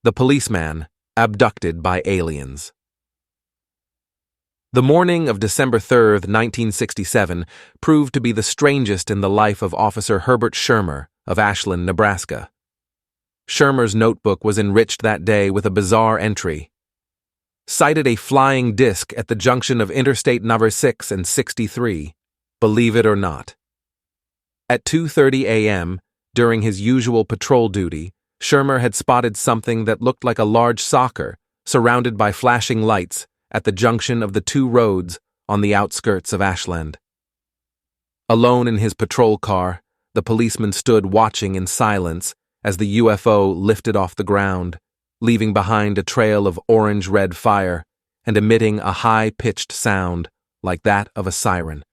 The Policeman, Abducted by Aliens. The morning of December 3, 1967, proved to be the strangest in the life of Officer Herbert Schirmer of Ashland, Nebraska. Schirmer's notebook was enriched that day with a bizarre entry. Sighted a flying disc at the junction of Interstate number 6 and 63, believe it or not. At 2:30 a.m., during his usual patrol duty, Schirmer had spotted something that looked like a large soccer, surrounded by flashing lights, at the junction of the two roads on the outskirts of Ashland. Alone in his patrol car, the policeman stood watching in silence as the UFO lifted off the ground, leaving behind a trail of orange-red fire and emitting a high-pitched sound like that of a siren.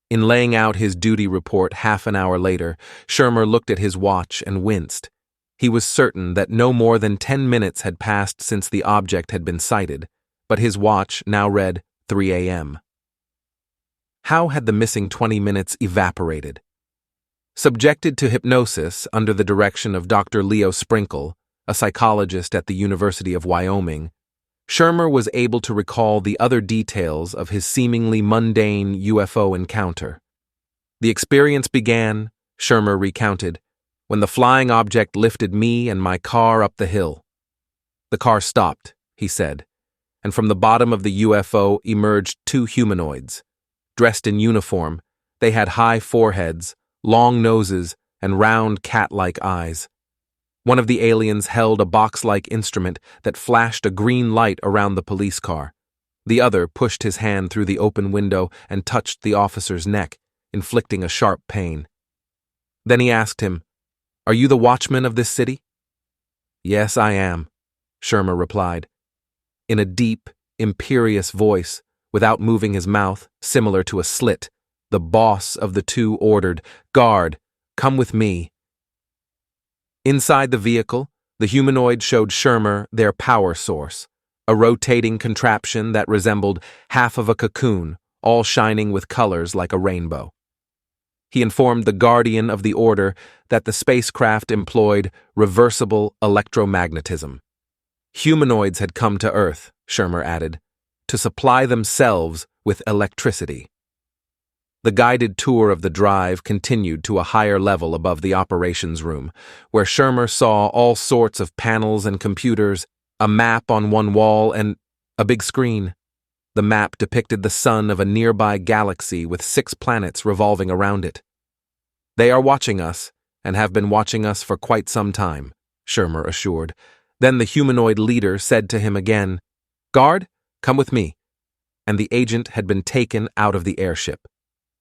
In laying out his duty report half an hour later, Schirmer looked at his watch and winced. He was certain that no more than 10 minutes had passed since the object had been sighted, but his watch now read 3 a.m. How had the missing 20 minutes evaporated? Subjected to hypnosis under the direction of Dr. Leo Sprinkle, a psychologist at the University of Wyoming, Schirmer was able to recall the other details of his seemingly mundane UFO encounter. The experience began, Schirmer recounted, when the flying object lifted me and my car up the hill. The car stopped, he said, and from the bottom of the UFO emerged two humanoids. Dressed in uniform, they had high foreheads, long noses, and round cat-like eyes. One of the aliens held a box-like instrument that flashed a green light around the police car. The other pushed his hand through the open window and touched the officer's neck, inflicting a sharp pain. Then he asked him, "Are you the watchman of this city?" "Yes, I am," Schirmer replied. In a deep, imperious voice, without moving his mouth, similar to a slit, the boss of the two ordered, "Guard, come with me." Inside the vehicle, the humanoid showed Schirmer their power source, a rotating contraption that resembled half of a cocoon, all shining with colors like a rainbow. He informed the guardian of the order that the spacecraft employed reversible electromagnetism. Humanoids had come to Earth, Schirmer added, to supply themselves with electricity. The guided tour of the drive continued to a higher level above the operations room, where Schirmer saw all sorts of panels and computers, a map on one wall, and a big screen. The map depicted the sun of a nearby galaxy with 6 planets revolving around it. "They are watching us, and have been watching us for quite some time," Schirmer assured. Then the humanoid leader said to him again, "Guard, come with me," and the agent had been taken out of the airship.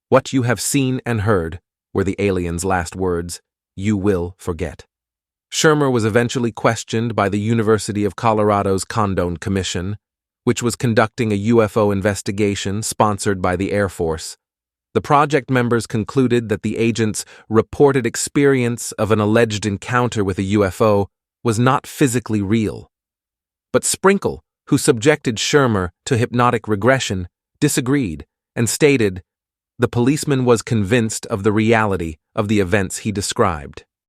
"What you have seen and heard," were the alien's last words, "you will forget." Schirmer was eventually questioned by the University of Colorado's Condon Commission, which was conducting a UFO investigation sponsored by the Air Force. The project members concluded that the agent's reported experience of an alleged encounter with a UFO was not physically real. But Sprinkle, who subjected Schirmer to hypnotic regression, disagreed and stated, "The policeman was convinced of the reality of the events he described."